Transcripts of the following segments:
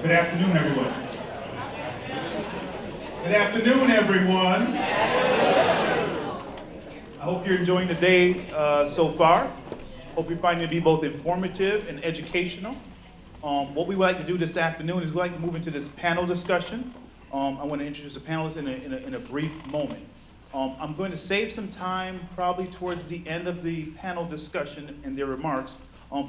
Good afternoon, everyone. Good afternoon, everyone. I hope you're enjoying the day so far. Hope you're finding it to be both informative and educational. What we would like to do this afternoon is we'd like to move into this panel discussion. I want to introduce the panelists in a brief moment. I'm going to save some time, probably towards the end of the panel discussion and their remarks,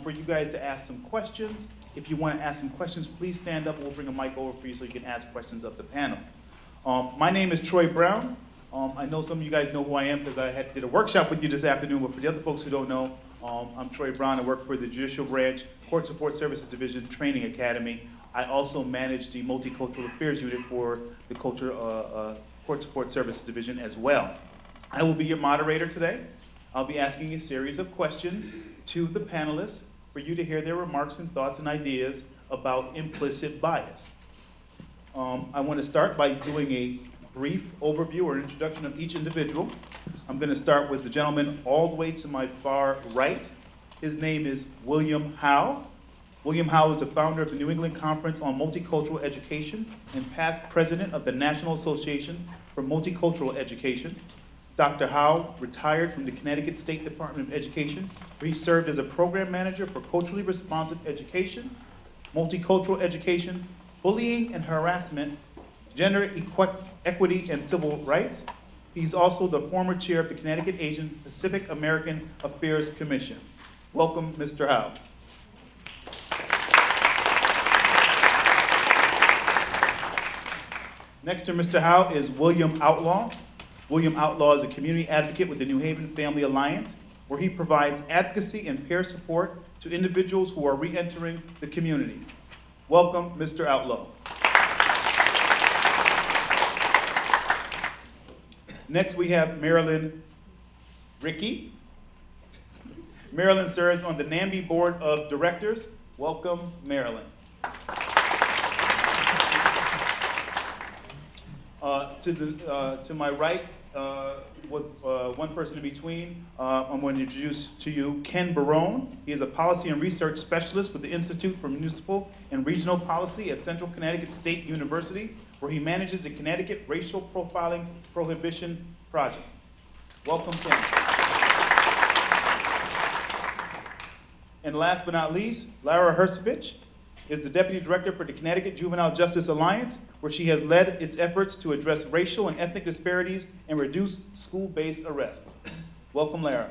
for you guys to ask some questions. If you want to ask some questions, please stand up and we'll bring a mic over for you so you can ask questions of the panel. My name is Troy Brown. I know some of you guys know who I am because I did a workshop with you this afternoon, but for the other folks who don't know, I'm Troy Brown. I work for the Judicial Branch Court Support Services Division Training Academy. I also manage the Multicultural Affairs Unit for the Court Support Services Division as well. I will be your moderator today. I'll be asking a series of questions to the panelists for you to hear their remarks and thoughts and ideas about implicit bias. I want to start by doing a brief overview or introduction of each individual. I'm going to start with the gentleman all the way to my far right. His name is William Howe. William Howe is the founder of the New England Conference on Multicultural Education and past president of the National Association for Multicultural Education. Dr. Howe retired from the Connecticut State Department of Education, where he served as a program manager for culturally responsive education, multicultural education, bullying and harassment, gender equity and civil rights. He's also the former chair of the Connecticut Asian Pacific American Affairs Commission. Welcome, Mr. Howe. Next to Mr. Howe is William Outlaw. William Outlaw is a community advocate with the New Haven Family Alliance, where he provides advocacy and peer support to individuals who are re-entering the community. Welcome, Mr. Outlaw. Next, we have Marilyn Rickey. Marilyn serves on the NAMBY Board of Directors. Welcome, Marilyn. To my right, with one person in between, I'm going to introduce to you Ken Barone. He is a policy and research specialist with the Institute for Municipal and Regional Policy at Central Connecticut State University, where he manages the Connecticut Racial Profiling Prohibition Project. Welcome, Ken. And last but not least, Lara Hersovich is the Deputy Director for the Connecticut Juvenile Justice Alliance, where she has led its efforts to address racial and ethnic disparities and reduce school-based arrest. Welcome, Lara.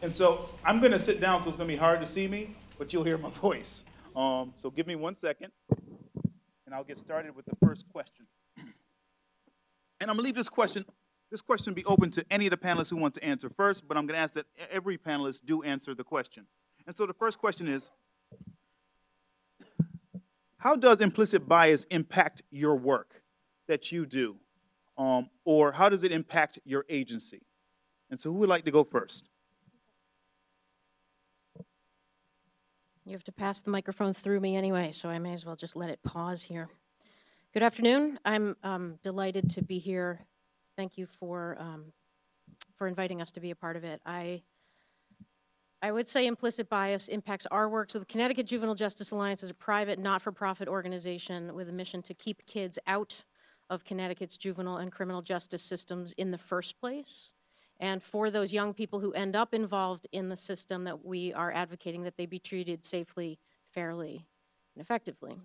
And so I'm going to sit down, so it's going to be hard to see me, but you'll hear my voice. So give me 1 second, and I'll get started with the first question. And I'm going to leave this question be open to any of the panelists who want to answer first, but I'm going to ask that every panelist do answer the question. And so the first question is, how does implicit bias impact your work that you do? Or how does it impact your agency? And so who would like to go first? You have to pass the microphone through me anyway, so I may as well just let it pause here. Good afternoon. I'm delighted to be here. Thank you for inviting us to be a part of it. I would say implicit bias impacts our work. So the Connecticut Juvenile Justice Alliance is a private, not-for-profit organization with a mission to keep kids out of Connecticut's juvenile and criminal justice systems in the first place. And for those young people who end up involved in the system, that we are advocating that they be treated safely, fairly, and effectively.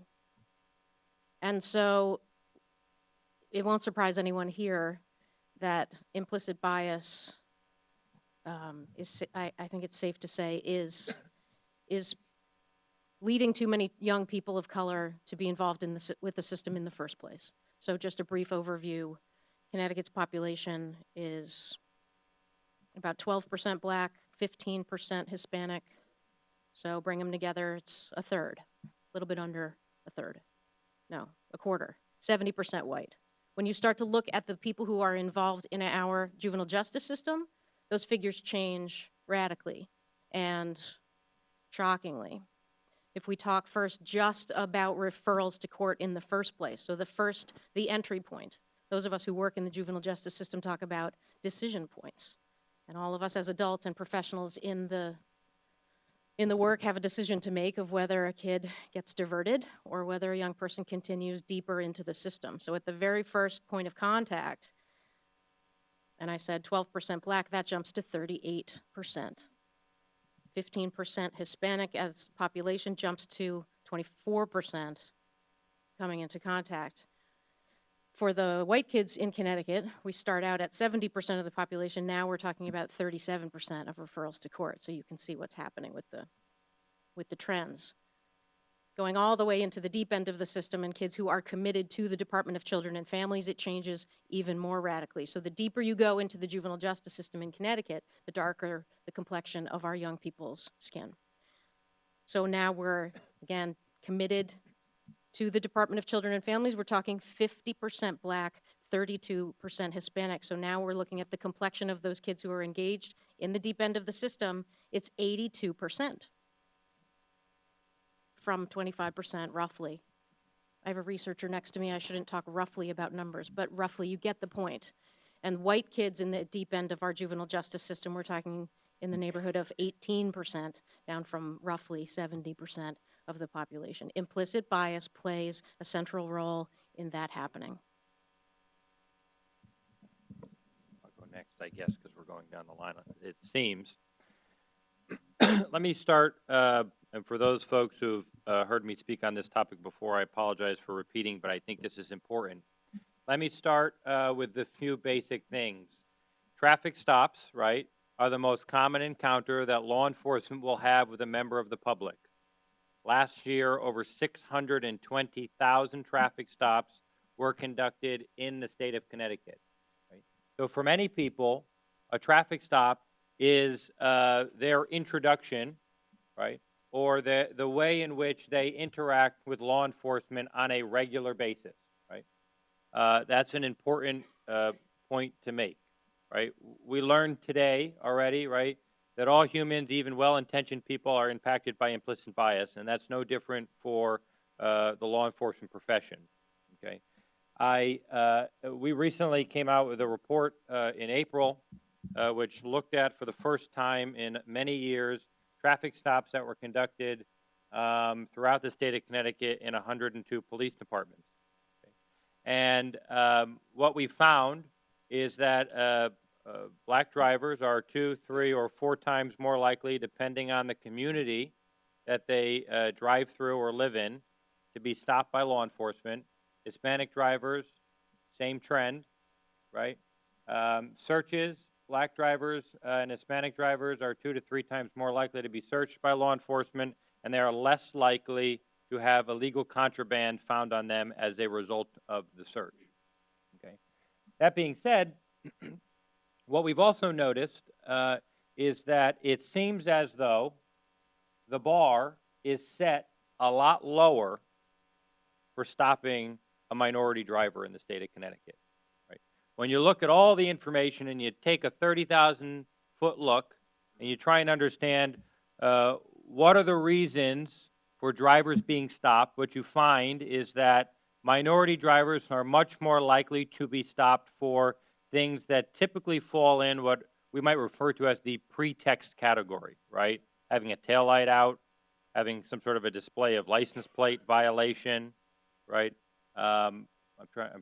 And so it won't surprise anyone here that implicit bias I think it's safe to say, is leading too many young people of color to be involved with the system in the first place. So just a brief overview, Connecticut's population is about 12% Black, 15% Hispanic. So bring them together, it's a third, a little bit under a third. No, a quarter, 70% white. When you start to look at the people who are involved in our juvenile justice system, those figures change radically and shockingly. If we talk first just about referrals to court in the first place, so the entry point, those of us who work in the juvenile justice system talk about decision points. And all of us as adults and professionals in the in the work have a decision to make of whether a kid gets diverted or whether a young person continues deeper into the system. So at the very first point of contact, and I said 12% Black, that jumps to 38%. 15% Hispanic as population jumps to 24% coming into contact. For the white kids in Connecticut, we start out at 70% of the population. Now we're talking about 37% of referrals to court. So you can see what's happening with the trends. Going all the way into the deep end of the system and kids who are committed to the Department of Children and Families, it changes even more radically. So the deeper you go into the juvenile justice system in Connecticut, the darker the complexion of our young people's skin. So now we're, again, committed to the Department of Children and Families. We're talking 50% Black, 32% Hispanic. So now we're looking at the complexion of those kids who are engaged in the deep end of the system. It's 82%. From 25% roughly. I have a researcher next to me. I shouldn't talk roughly about numbers, but roughly you get the point. And white kids in the deep end of our juvenile justice system, we're talking in the neighborhood of 18%, down from roughly 70% of the population. Implicit bias plays a central role in that happening. I'll go next, I guess, because we're going down the line, it seems. Let me start, and for those folks who've heard me speak on this topic before, I apologize for repeating, but I think this is important. Let me start with the few basic things. Traffic stops, right, are the most common encounter that law enforcement will have with a member of the public. Last year, over 620,000 traffic stops were conducted in the state of Connecticut. Right? So for many people, a traffic stop is their introduction, right, or the way in which they interact with law enforcement on a regular basis, right? That's an important point to make, right? We learned today already, right, that all humans, even well-intentioned people, are impacted by implicit bias, and that's no different for the law enforcement profession, okay? We recently came out with a report in April which looked at, for the first time in many years, traffic stops that were conducted throughout the state of Connecticut in 102 police departments. Okay? And what we found is that Black drivers are 2, 3, or 4 times more likely, depending on the community that they drive through or live in, to be stopped by law enforcement. Hispanic drivers, same trend, right? Searches, Black drivers and Hispanic drivers are 2 to 3 times more likely to be searched by law enforcement, and they are less likely to have illegal contraband found on them as a result of the search. Okay. That being said, what we've also noticed is that it seems as though the bar is set a lot lower for stopping a minority driver in the state of Connecticut. When you look at all the information and you take a 30,000-foot look and you try and understand what are the reasons for drivers being stopped, what you find is that minority drivers are much more likely to be stopped for things that typically fall in what we might refer to as the pretext category, right? Having a taillight out, having some sort of a display of license plate violation, right? I'm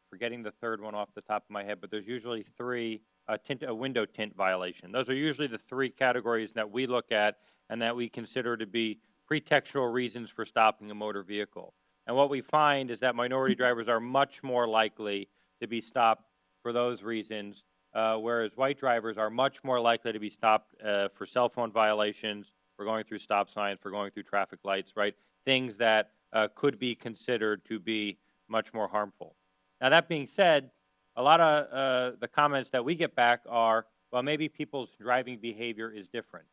forgetting the third one off the top of my head, but there's usually 3, a window tint violation. Those are usually the 3 categories that we look at and that we consider to be pretextual reasons for stopping a motor vehicle. And what we find is that minority drivers are much more likely to be stopped for those reasons, whereas white drivers are much more likely to be stopped for cell phone violations, for going through stop signs, for going through traffic lights, right? Things that could be considered to be much more harmful. Now, that being said, a lot of the comments that we get back are, well, maybe people's driving behavior is different,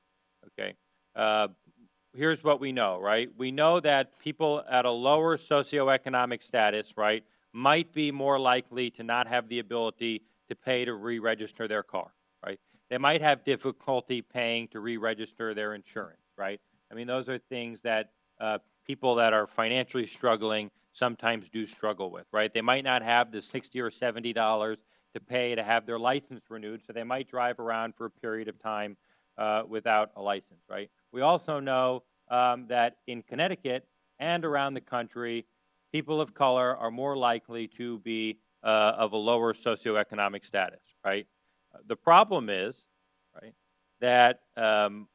okay? Here's what we know, right? We know that people at a lower socioeconomic status, right, might be more likely to not have the ability to pay to re-register their car, right? They might have difficulty paying to re-register their insurance, right? I mean, those are things that people that are financially struggling sometimes do struggle with, right? They might not have the $60 or $70 to pay to have their license renewed, so they might drive around for a period of time without a license, right? We also know that in Connecticut and around the country, people of color are more likely to be of a lower socioeconomic status, right? The problem is, right, that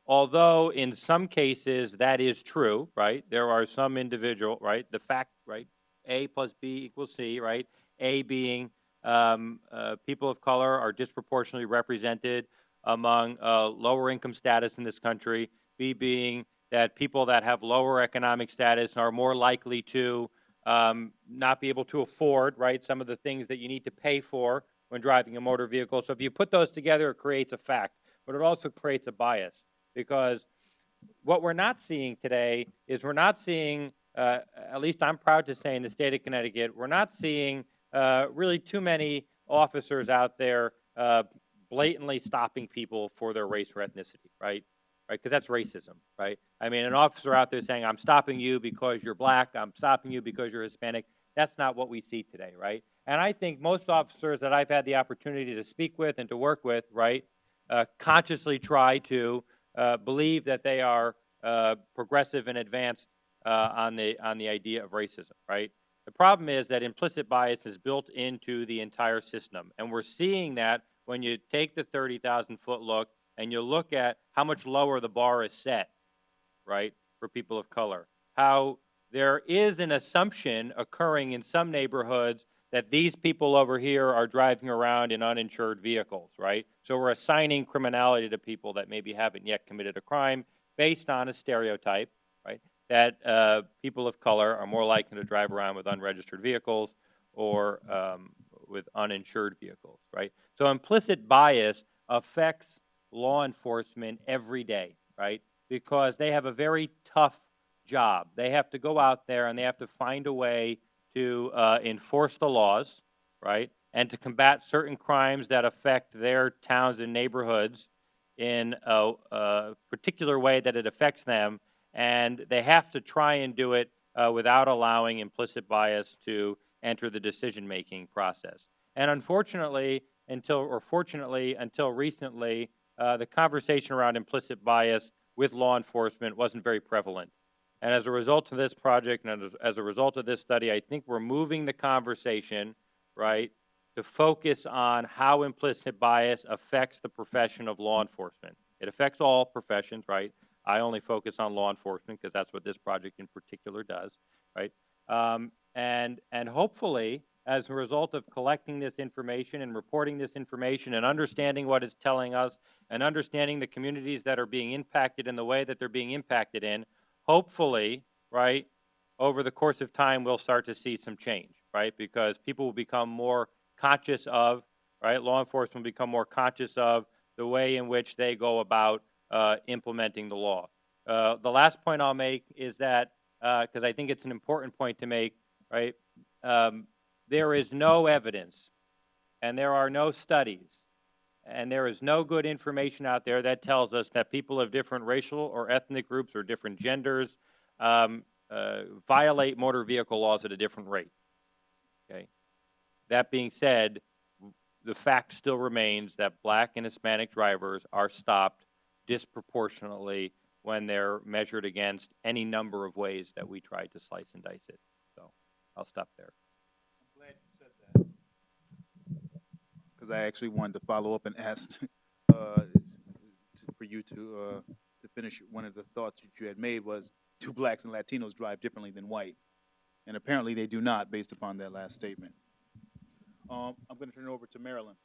although in some cases that is true, right, there are some individual, right, the fact, right, A plus B equals C, right, A being people of color are disproportionately represented among lower income status in this country, B being that people that have lower economic status are more likely to not be able to afford, right, some of the things that you need to pay for when driving a motor vehicle. So if you put those together, it creates a fact, but it also creates a bias because what we're not seeing today is we're not seeing, at least I'm proud to say in the state of Connecticut, we're not seeing really too many officers out there blatantly stopping people for their race or ethnicity, right? Right, because that's racism, right? I mean, an officer out there saying, I'm stopping you because you're black, I'm stopping you because you're Hispanic, that's not what we see today, right? And I think most officers that I've had the opportunity to speak with and to work with, right, consciously try to believe that they are progressive and advanced on the idea of racism, right? The problem is that implicit bias is built into the entire system, and we're seeing that when you take the 30,000-foot look and you look at how much lower the bar is set, right, for people of color. How there is an assumption occurring in some neighborhoods that these people over here are driving around in uninsured vehicles, right? So we're assigning criminality to people that maybe haven't yet committed a crime based on a stereotype, right? That people of color are more likely to drive around with unregistered vehicles or with uninsured vehicles, right? So implicit bias affects law enforcement every day, right? Because they have a very tough job. They have to go out there and they have to find a way to enforce the laws, right? And to combat certain crimes that affect their towns and neighborhoods in a particular way that it affects them. And they have to try and do it without allowing implicit bias to enter the decision-making process. And unfortunately, fortunately, until recently, the conversation around implicit bias with law enforcement wasn't very prevalent. And as a result of this project and as a result of this study, I think we're moving the conversation, right, to focus on how implicit bias affects the profession of law enforcement. It affects all professions, right? I only focus on law enforcement because that's what this project in particular does, right? And hopefully, as a result of collecting this information and reporting this information and understanding what it's telling us and understanding the communities that are being impacted in the way that they're being impacted in, hopefully, right, over the course of time, we'll start to see some change, right? Because people will become more conscious of, right, law enforcement will become more conscious of the way in which they go about implementing the law. The last point I'll make is that, because I think it's an important point to make, right, there is no evidence and there are no studies and there is no good information out there that tells us that people of different racial or ethnic groups or different genders violate motor vehicle laws at a different rate. Okay. That being said, the fact still remains that black and Hispanic drivers are stopped disproportionately when they're measured against any number of ways that we try to slice and dice it. So I'll stop there. I'm glad you said that because I actually wanted to follow up and ask for you to finish one of the thoughts that you had made was do blacks and Latinos drive differently than white? And apparently they do not based upon that last statement. I'm going to turn it over to Marilyn.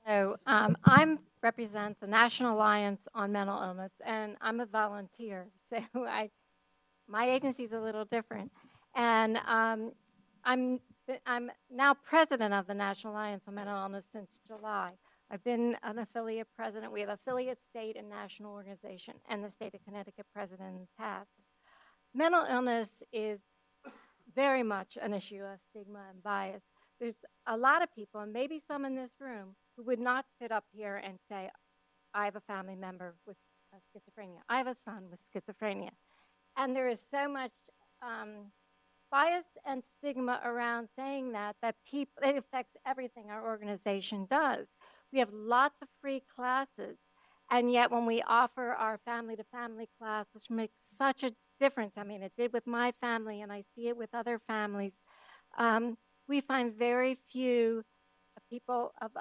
So I represent the National Alliance on Mental Illness, and I'm a volunteer. So my agency is a little different, and I'm now president of the National Alliance on Mental Illness since July. I've been an affiliate president. We have affiliate state and national organization, and the state of Connecticut president in the past. Mental illness is very much an issue of stigma and bias. There's a lot of people, and maybe some in this room, who would not sit up here and say, I have a family member with schizophrenia. I have a son with schizophrenia. And there is so much bias and stigma around saying that it affects everything our organization does. We have lots of free classes. And yet when we offer our family-to-family class, which makes such a difference, I mean, it did with my family, and I see it with other families, we find very few people of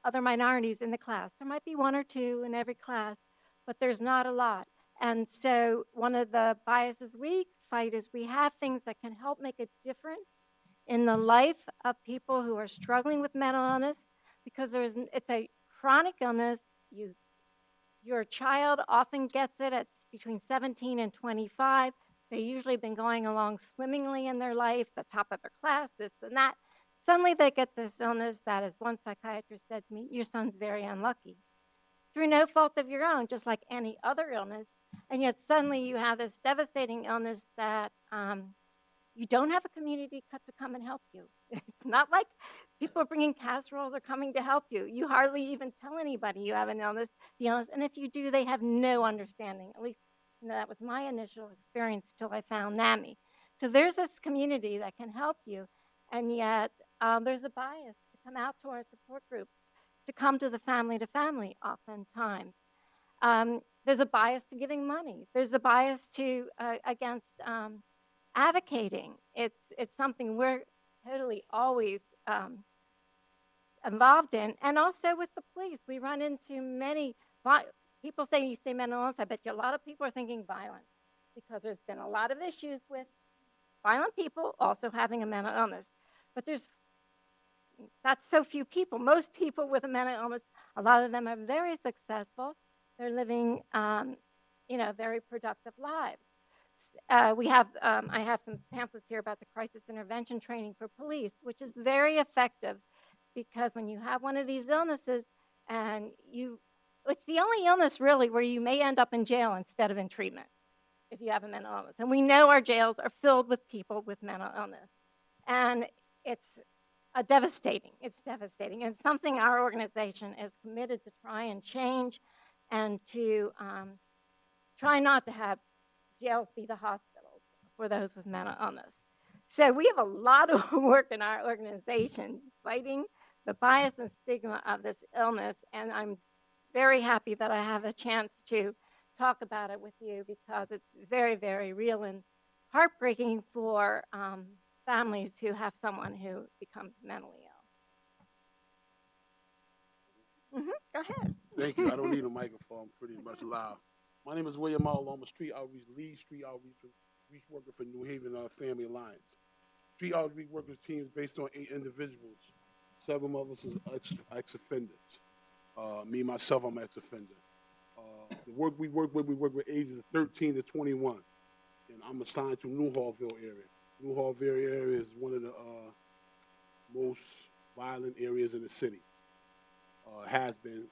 other minorities in the class. There might be one or two in every class, but there's not a lot. And so one of the biases we fight is we have things that can help make a difference in the life of people who are struggling with mental illness, because it's a chronic illness. Your child often gets it at between 17 and 25. They usually been going along swimmingly in their life, the top of their class, this and that. Suddenly they get this illness that, as one psychiatrist said to me, your son's very unlucky. Through no fault of your own, just like any other illness. And yet suddenly you have this devastating illness that you don't have a community to come and help you. It's not like people are bringing casseroles or coming to help you. You hardly even tell anybody you have an illness, the illness, and if you do, they have no understanding. At least that was my initial experience till I found NAMI. So there's this community that can help you, and yet there's a bias to come out to our support groups, to come to the family-to-family oftentimes. There's a bias to giving money. There's a bias to against advocating. It's something we're totally always involved in. And also with the police, we run into many people say, you say mental illness, I bet you a lot of people are thinking violent, because there's been a lot of issues with violent people also having a mental illness. But that's so few people. Most people with a mental illness, a lot of them are very successful. They're living very productive lives. I have some pamphlets here about the crisis intervention training for police, which is very effective, because when you have one of these illnesses and it's the only illness really where you may end up in jail instead of in treatment if you have a mental illness. And we know our jails are filled with people with mental illness. And it's devastating. It's devastating. And something our organization is committed to try and change, and to try not to have jails be the hospitals for those with mental illness. So we have a lot of work in our organization fighting the bias and stigma of this illness, and I'm very happy that I have a chance to talk about it with you, because it's very, very real and heartbreaking for families who have someone who becomes mentally ill. Go ahead. Thank you. I don't need a microphone. Pretty much loud. My name is William Arlo. I'm a lead street outreach worker for New Haven Family Alliance. Street outreach workers team is based on 8 individuals. 7 of us is ex-offenders. Me, myself, I'm an ex-offender. The work we work with ages 13 to 21. And I'm assigned to Newhallville area. Newhallville area is one of the most violent areas in the city. Has been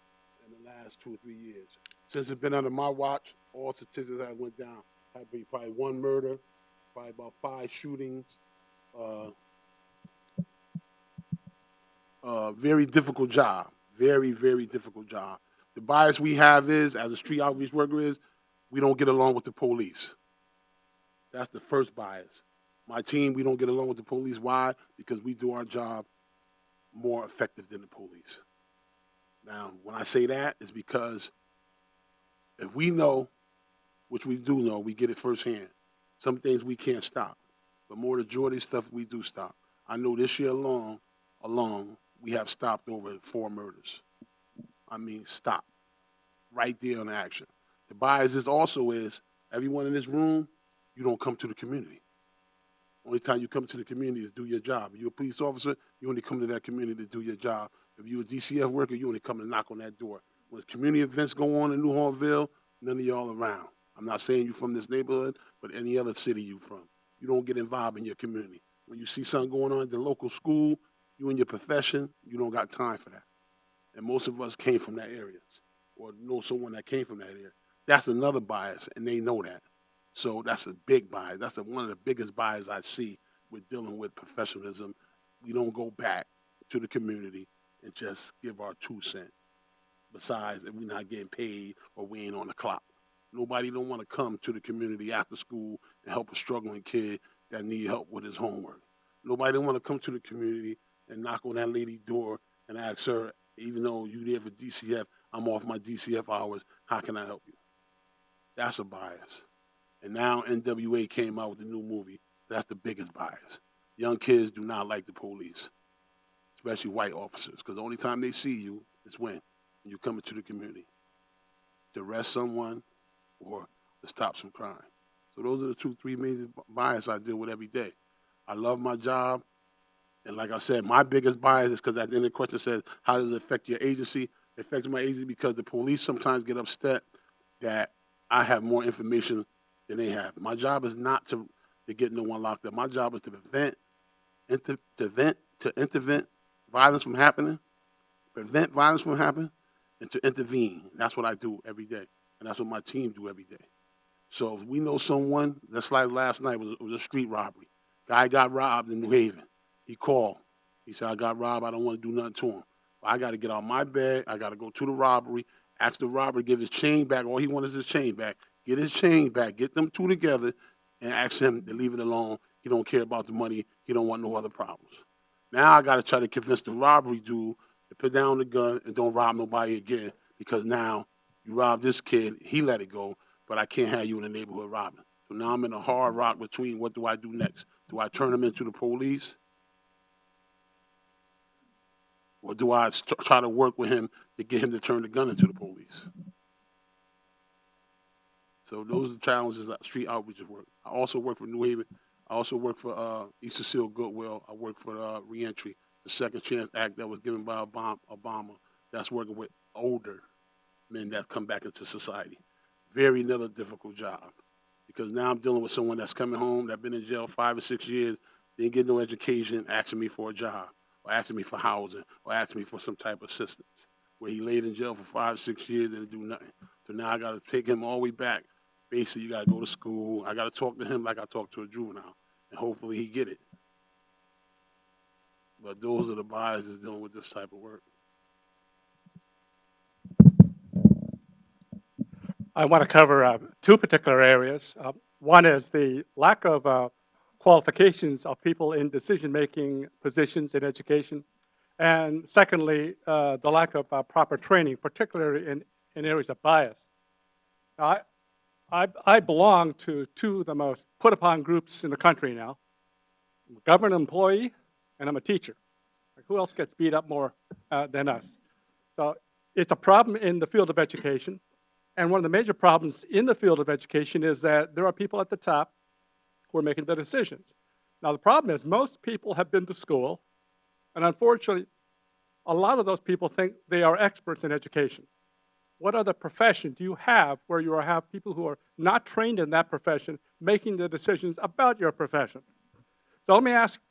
in the last 2 or 3 years. Since it's been under my watch, all statistics have went down. Had been probably 1 murder, probably about 5 shootings. Very difficult job. Very, very difficult job. The bias we have is, as a street outreach worker, is we don't get along with the police. That's the first bias. My team, we don't get along with the police. Why? Because we do our job more effective than the police. Now, when I say that, it's because if we know, which we do know, we get it firsthand. Some things we can't stop, but more the majority of stuff we do stop. I know this year alone, we have stopped over 4 murders. I mean, stop. Right there on action. The bias is everyone in this room, you don't come to the community. Only time you come to the community is do your job. If you're a police officer, you only come to that community to do your job. If you're a DCF worker, you only come to knock on that door. When community events go on in Newhallville, none of y'all around. I'm not saying you from this neighborhood, but any other city you from. You don't get involved in your community. When you see something going on at the local school, you in your profession, you don't got time for that. And most of us came from that area, or know someone that came from that area. That's another bias, and they know that. So that's a big bias. That's one of the biggest biases I see with dealing with professionalism. We don't go back to the community and just give our 2 cents. Besides, if we're not getting paid or we ain't on the clock. Nobody don't want to come to the community after school and help a struggling kid that need help with his homework. Nobody don't want to come to the community and knock on that lady's door and ask her, even though you there for DCF, I'm off my DCF hours. How can I help you? That's a bias. And now NWA came out with a new movie. That's the biggest bias. Young kids do not like the police, especially white officers, because the only time they see you is when you come into the community to arrest someone or to stop some crime. So those are the 2, 3 major bias I deal with every day. I love my job. And like I said, my biggest bias is because at the end of the question says, how does it affect your agency? It affects my agency because the police sometimes get upset that I have more information than they have. My job is not to get no one locked up. My job is to intervene violence from happening, prevent violence from happening, and to intervene. That's what I do every day. And that's what my team do every day. So if we know someone, just like last night, it was a street robbery. Guy got robbed in New Haven. He called. He said, I got robbed. I don't want to do nothing to him. I got to get out my bed. I got to go to the robbery, ask the robber to give his chain back. All he wanted is his chain back. Get his chain back. Get them two together and ask him to leave it alone. He don't care about the money. He don't want no other problems. Now I got to try to convince the robbery dude to put down the gun and don't rob nobody again, because now you robbed this kid. He let it go, but I can't have you in the neighborhood robbing. So now I'm in a hard rock between what do I do next? Do I turn him into the police? Or do I try to work with him to get him to turn the gun into the police? So those are the challenges that street outreach work. I also work for New Haven. I also work for East Cecile Goodwill. I work for Reentry, the Second Chance Act that was given by Obama. That's working with older men that come back into society. Very another difficult job, because now I'm dealing with someone that's coming home, that's been in jail 5 or 6 years, didn't get no education, asking me for a job, or asking me for housing, or asking me for some type of assistance, where he laid in jail for 5 or 6 years and didn't do nothing. So now I got to take him all the way back. Basically, you got to go to school. I got to talk to him like I talk to a juvenile, and hopefully he get it. But those are the biases dealing with this type of work. I want to cover two particular areas. One is the lack of qualifications of people in decision-making positions in education. And secondly, the lack of proper training, particularly in areas of bias. Now, I belong to two of the most put-upon groups in the country now. I'm a government employee, and I'm a teacher. Like, who else gets beat up more than us? So it's a problem in the field of education. And one of the major problems in the field of education is that there are people at the top who are making the decisions. Now, the problem is most people have been to school, and unfortunately, a lot of those people think they are experts in education. What other profession do you have where you have people who are not trained in that profession making the decisions about your profession? So let me ask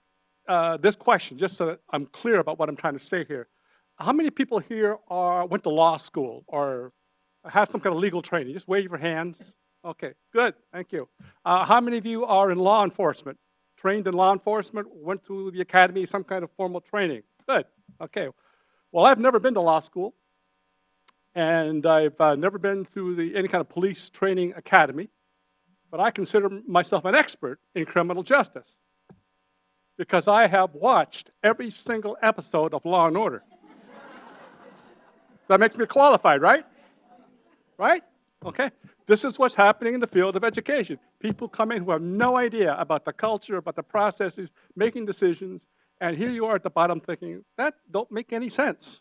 this question, just so that I'm clear about what I'm trying to say here. How many people here went to law school or have some kind of legal training? Just wave your hands. Okay, good, thank you. How many of you are in law enforcement? Trained in law enforcement, went to the academy, some kind of formal training? Good, okay. Well, I've never been to law school, and I've never been through any kind of police training academy, but I consider myself an expert in criminal justice because I have watched every single episode of Law and Order. That makes me qualified, right? Right? Okay. This is what's happening in the field of education. People come in who have no idea about the culture, about the processes, making decisions, and here you are at the bottom thinking, that don't make any sense.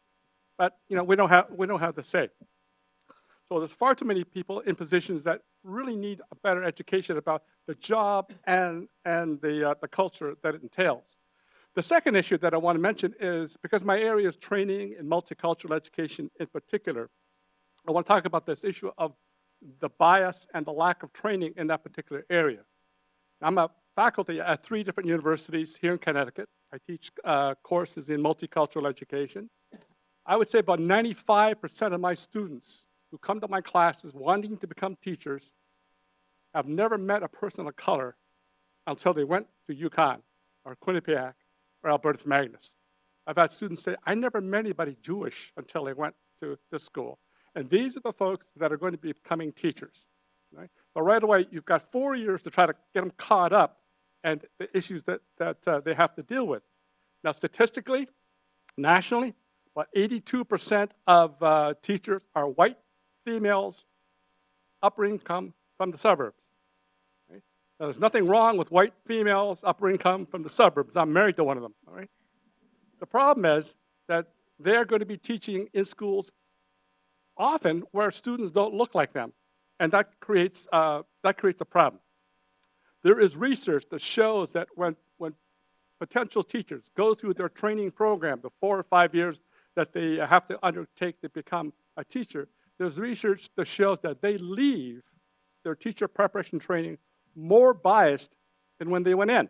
But we don't have the say. So there's far too many people in positions that really need a better education about the job and the culture that it entails. The second issue that I want to mention is, because my area is training in multicultural education in particular, I want to talk about this issue of the bias and the lack of training in that particular area. I'm a faculty at 3 different universities here in Connecticut. I teach courses in multicultural education. I would say about 95% of my students who come to my classes wanting to become teachers have never met a person of color until they went to UConn or Quinnipiac or Albertus Magnus. I've had students say, I never met anybody Jewish until they went to this school. And these are the folks that are going to be becoming teachers. Right? So right away, you've got 4 years to try to get them caught up and the issues that they have to deal with. Now, statistically, nationally, but 82% of teachers are white females, upper income from the suburbs. Right? Now, there's nothing wrong with white females, upper income from the suburbs. I'm married to one of them. All right? The problem is that they're going to be teaching in schools often where students don't look like them, and that creates a problem. There is research that shows that when potential teachers go through their training program, the 4 or 5 years that they have to undertake to become a teacher, there's research that shows that they leave their teacher preparation training more biased than when they went in,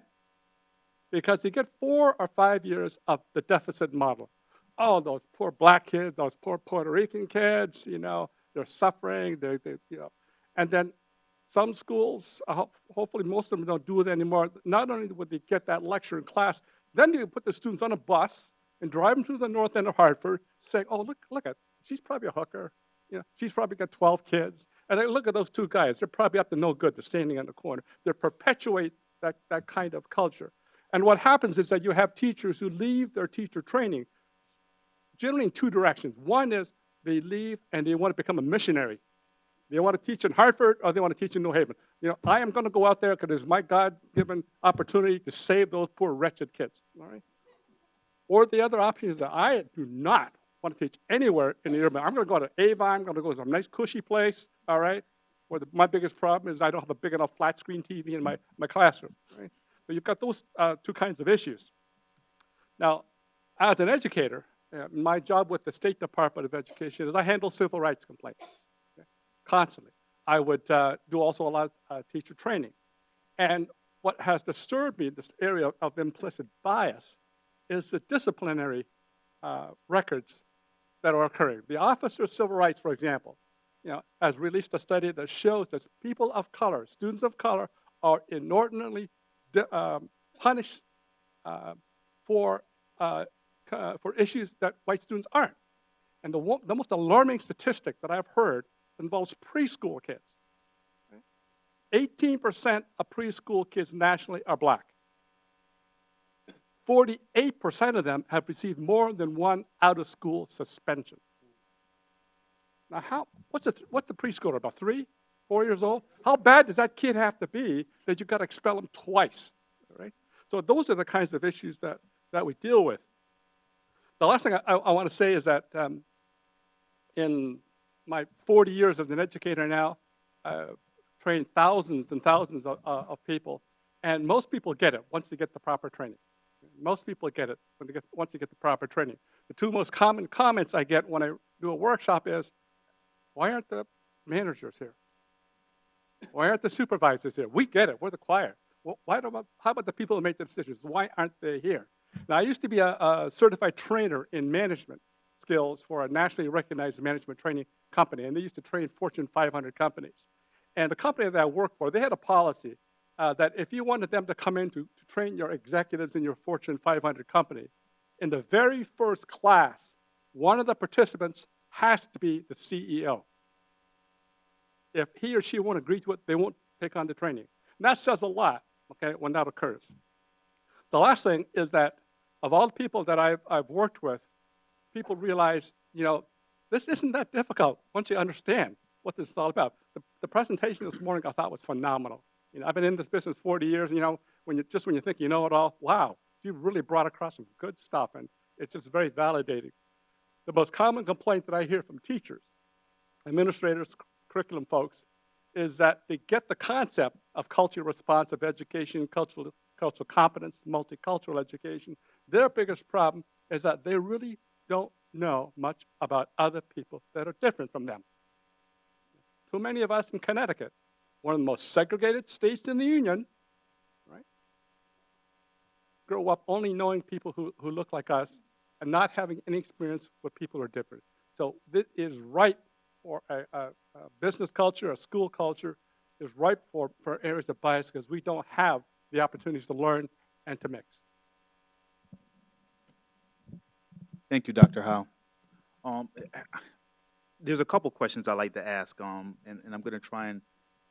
because they get 4 or 5 years of the deficit model. Oh, those poor black kids, those poor Puerto Rican kids, they're suffering, and then some schools, hopefully most of them don't do it anymore. Not only would they get that lecture in class, then they put the students on a bus and drive them to the north end of Hartford, saying, oh, look at, she's probably a hooker. She's probably got 12 kids. And look at those 2 guys. They're probably up to no good. They're standing in the corner. They perpetuate that kind of culture. And what happens is that you have teachers who leave their teacher training generally in 2 directions. One is they leave and they want to become a missionary. They want to teach in Hartford or they want to teach in New Haven. I am going to go out there because it's my God-given opportunity to save those poor wretched kids. All right? Or the other option is that I do not want to teach anywhere in the urban. I'm going to go to Avon. I'm going to go to some nice cushy place. All right? Where my biggest problem is I don't have a big enough flat screen TV in my classroom. Right? So you've got those 2 kinds of issues. Now, as an educator, my job with the State Department of Education is I handle civil rights complaints. Constantly. I would do also a lot of teacher training. And what has disturbed me in this area of implicit bias is the disciplinary records that are occurring. The Office of Civil Rights, for example, has released a study that shows that people of color, students of color, are inordinately punished for issues that white students aren't. And the most alarming statistic that I've heard involves preschool kids. 18% of preschool kids nationally are black. 48% of them have received more than 1 out-of-school suspension. Now, what's a preschooler, about 3, 4 years old? How bad does that kid have to be that you've got to expel him twice? All right? So those are the kinds of issues that we deal with. The last thing I want to say is that in my 40 years as an educator now, trained thousands and thousands of people, and most people get it once they get the proper training. Most people get it once they get the proper training. The 2 most common comments I get when I do a workshop is, why aren't the managers here? Why aren't the supervisors here? We get it. We're the choir. Well, how about the people who make the decisions? Why aren't they here? Now, I used to be a certified trainer in management skills for a nationally recognized management training company, and they used to train Fortune 500 companies. And the company that I worked for, they had a policy that if you wanted them to come in to train your executives in your Fortune 500 company, in the very first class, one of the participants has to be the CEO. If he or she won't agree to it, they won't take on the training. And that says a lot, okay, when that occurs. The last thing is that of all the people that I've worked with, people realize, this isn't that difficult once you understand what this is all about. The presentation this morning I thought was phenomenal. I've been in this business 40 years, when you think you know it all, wow, you really brought across some good stuff, and it's just very validating. The most common complaint that I hear from teachers, administrators, curriculum folks, is that they get the concept of culturally responsive education, cultural competence, multicultural education. Their biggest problem is that they really don't know much about other people that are different from them. Too many of us in Connecticut, one of the most segregated states in the Union, right, grow up only knowing people who look like us and not having any experience with people who are different. So this is ripe for a business culture, a school culture, is ripe for areas of bias because we don't have the opportunities to learn and to mix. Thank you, Dr. Howe. There's a couple questions I'd like to ask, and I'm going to try and,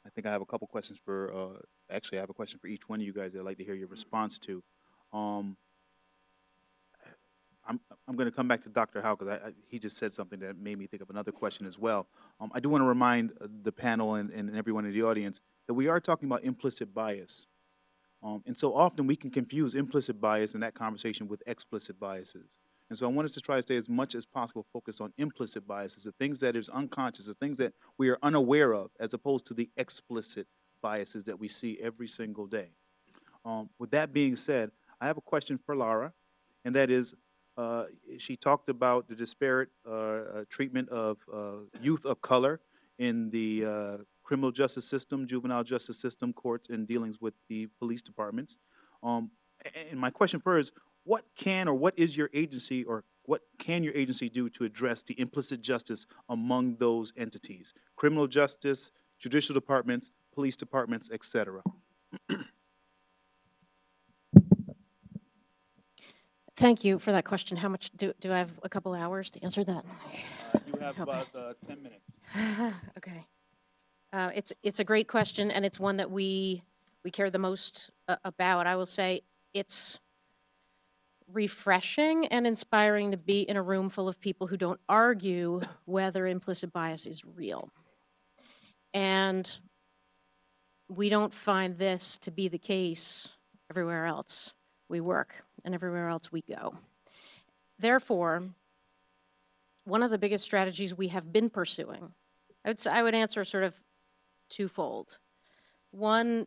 I think I have a couple questions for, actually I have a question for each one of you guys that I'd like to hear your response to. I'm I'm going to come back to Dr. Howe because he just said something that made me think of another question as well. I do want to remind the panel and everyone in the audience that we are talking about implicit bias. And so often we can confuse implicit bias in that conversation with explicit biases. And so I want us to try to stay as much as possible focused on implicit biases, the things that is unconscious, the things that we are unaware of, as opposed to the explicit biases that we see every single day. With that being said, I have a question for Lara, and that is, she talked about the disparate treatment of youth of color in the criminal justice system, juvenile justice system, courts, and dealings with the police departments. And my question for her is, what can or what is your agency or what can your agency do to address the implicit justice among those entities? Criminal justice, judicial departments, police departments, et cetera. Thank you for that question. How much, do I have a couple hours to answer that? You have about 10 minutes. Okay. It's a great question, and it's one that we care the most about. I will say it's refreshing and inspiring to be in a room full of people who don't argue whether implicit bias is real. And we don't find this to be the case everywhere else we work and everywhere else we go. Therefore, one of the biggest strategies we have been pursuing, I would answer sort of twofold. One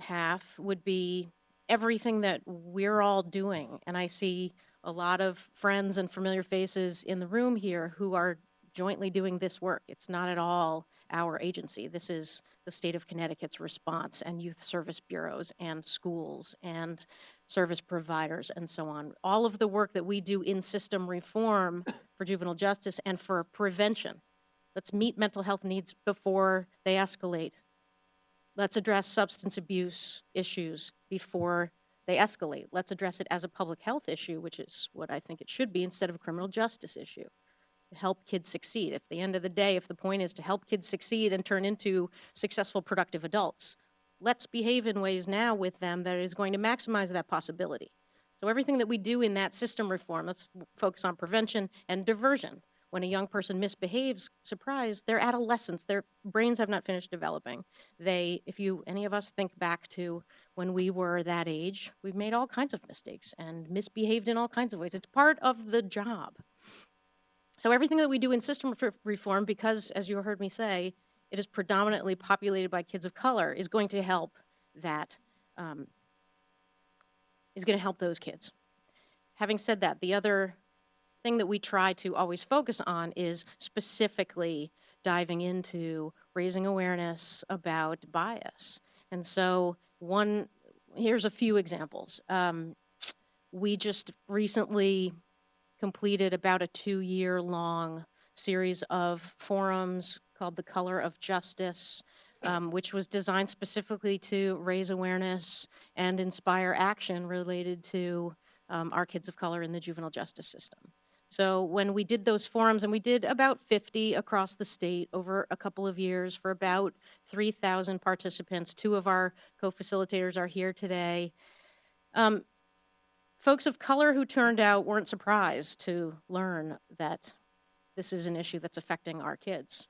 half would be everything that we're all doing, and I see a lot of friends and familiar faces in the room here who are jointly doing this work. It's not at all our agency. This is the state of Connecticut's response, and youth service bureaus and schools and service providers and so on. All of the work that we do in system reform for juvenile justice and for prevention. Let's meet mental health needs before they escalate. Let's address substance abuse issues before they escalate. Let's address it as a public health issue, which is what I think it should be, instead of a criminal justice issue. To help kids succeed. At the end of the day, if the point is to help kids succeed and turn into successful, productive adults, let's behave in ways now with them that is going to maximize that possibility. So everything that we do in that system reform, let's focus on prevention and diversion. When a young person misbehaves, surprise, they're adolescents, their brains have not finished developing. Any of us think back to when we were that age, we've made all kinds of mistakes and misbehaved in all kinds of ways. It's part of the job. So everything that we do in system reform, because as you heard me say, it is predominantly populated by kids of color, is going to help that, is going to help those kids. Having said that, the other thing that we try to always focus on is specifically diving into raising awareness about bias. And so here's a few examples. We just recently completed about a 2-year-long series of forums called The Color of Justice, which was designed specifically to raise awareness and inspire action related to our kids of color in the juvenile justice system. So when we did those forums, and we did about 50 across the state over a couple of years for about 3,000 participants, 2 of our co-facilitators are here today. Folks of color who turned out weren't surprised to learn that this is an issue that's affecting our kids.